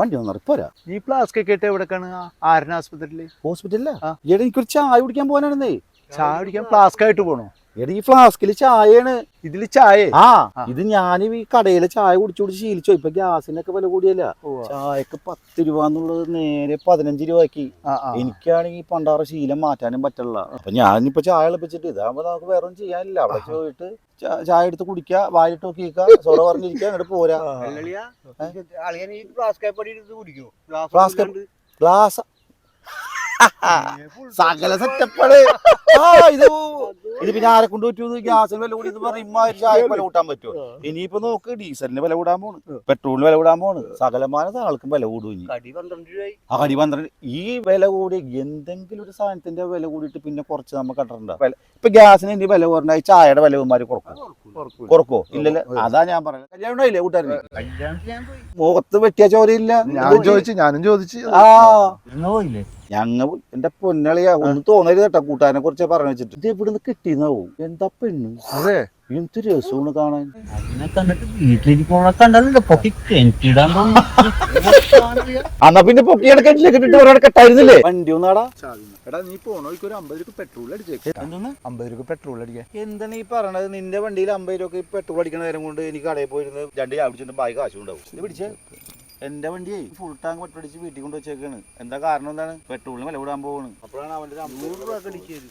വണ്ടി വന്നാൽ പോരാ. ഈ ഫ്ലാസ്ക് ഒക്കെ ഇട്ട് എവിടെക്കാണ്? ആരന ആസ്പത്രിയില്? ഹോസ്പിറ്റലിലാ? എടാ എനിക്കൊരു ചായ കുടിക്കാൻ പോകാനാണെന്നേ. ചായ കുടിക്കാൻ ഫ്ലാസ്ക് ആയിട്ട് പോണോ? എടാ ഈ ഫ്ലാസ്കില് ചായയാണ്. ഇതില് ചായ? ഇത് ഞാൻ ഈ കടയിലെ ചായ കുടിച്ചു ശീലിച്ചോ. ഇപ്പൊ ഗ്യാസിനൊക്കെ വില കൂടിയല്ല. ചായക്ക് 10 രൂപ എന്നുള്ളത് നേരെ 15 രൂപയ്ക്ക്. എനിക്കാണെങ്കിൽ പണ്ടാറ് ശീലം മാറ്റാനും പറ്റില്ല. അപ്പൊ ഞാനിപ്പോ ചായ എളുപ്പിച്ചിട്ട് ഇതാകുമ്പോ നമുക്ക് വേറെ ഒന്നും ചെയ്യാനില്ല. അവിടെ പോയിട്ട് ചായ എടുത്ത് കുടിക്കുക, വായിട്ട് നോക്കിയിരിക്കുക, സോഡ പറഞ്ഞിരിക്കുക, അങ്ങോട്ട് പോരാ. ഗ്ലാസ് സകല സെറ്റപ്പാണ്. ഇത് പിന്നെ ആരെ കൊണ്ട് പറ്റൂ? ഗ്യാസിന് വില കൂടി ഇമ്മാതിരി ചായ വില കൂട്ടാൻ പറ്റുമോ? ഇനിയിപ്പോ നോക്ക്, ഡീസലിന് വില കൂടാൻ പോണ്, പെട്രോളിന് വില കൂടാൻ പോണ്, സകലമാന ആൾക്കും വില കൂടും. ഇനി കടി 12. ഈ വില കൂടി എന്തെങ്കിലും ഒരു സാധനത്തിന്റെ വില കൂടിയിട്ട് പിന്നെ കുറച്ച് നമുക്ക് കണ്ടിട്ടുണ്ടോ? ഇപ്പൊ ഗ്യാസിന് ഇനി വില കുറഞ്ഞ ചായയുടെ വില ഉമ്മാര് കുറക്കോ? ഇല്ലല്ലോ. അതാ ഞാൻ പറയുന്നത്. കല്യാണം ഉണ്ടായില്ലേ കൂട്ടുകാരന്? മുഖത്ത് വെട്ടിയ ചോരയില്ല. ഞാനും ചോദിച്ചു. ഞങ്ങൾ എന്റെ പൊന്നളിയാ, ഒന്നും തോന്നരുത് കേട്ടോ. കൂട്ടുകാരനെ കുറിച്ച് പറഞ്ഞു വെച്ചിട്ട് ഇത് എവിടുന്ന് കിട്ടിയെന്നാവും. എന്താ പെണ്ണ്? അതെ, എന്ത് രസമാണ് കാണാൻ. എന്നാ പിന്നെ പൊക്കിയുടെ കെട്ടിലേക്ക് ഒരാൾ കെട്ടായിരുന്നില്ലേ? വണ്ടി ഒന്നാടാ. എടാ നീ പോണോക്ക് ഒരു 50 രൂപ പെട്രോൾ അടിച്ചേക്ക്. 50 രൂപ പെട്രോൾ അടിക്കാൻ എന്താണ് ഈ പറയണത്? നിന്റെ വണ്ടിയിൽ 50 രൂപ പെട്രോൾ അടിക്കണ നേരം കൊണ്ട് എനിക്ക് കടയിൽ പോയിരുന്ന് 2 ചായ കുടിച്ചിട്ട് ബാഗ് കാശും ഉണ്ടാവും. ഇത് പിടിച്ചേ. എന്റെ വണ്ടിയെ ഫുൾ ടാങ്ക് പെട്രോൾ അടിച്ച് വീട്ടിൽ കൊണ്ട് വെച്ചേക്കാണ്. എന്താ കാരണം? എന്താണ്? പെട്രോളിന് വില കൂടാൻ പോവാണ്. അപ്പോഴാണ് അവന്റെ 50 രൂപ അടിച്ചത്.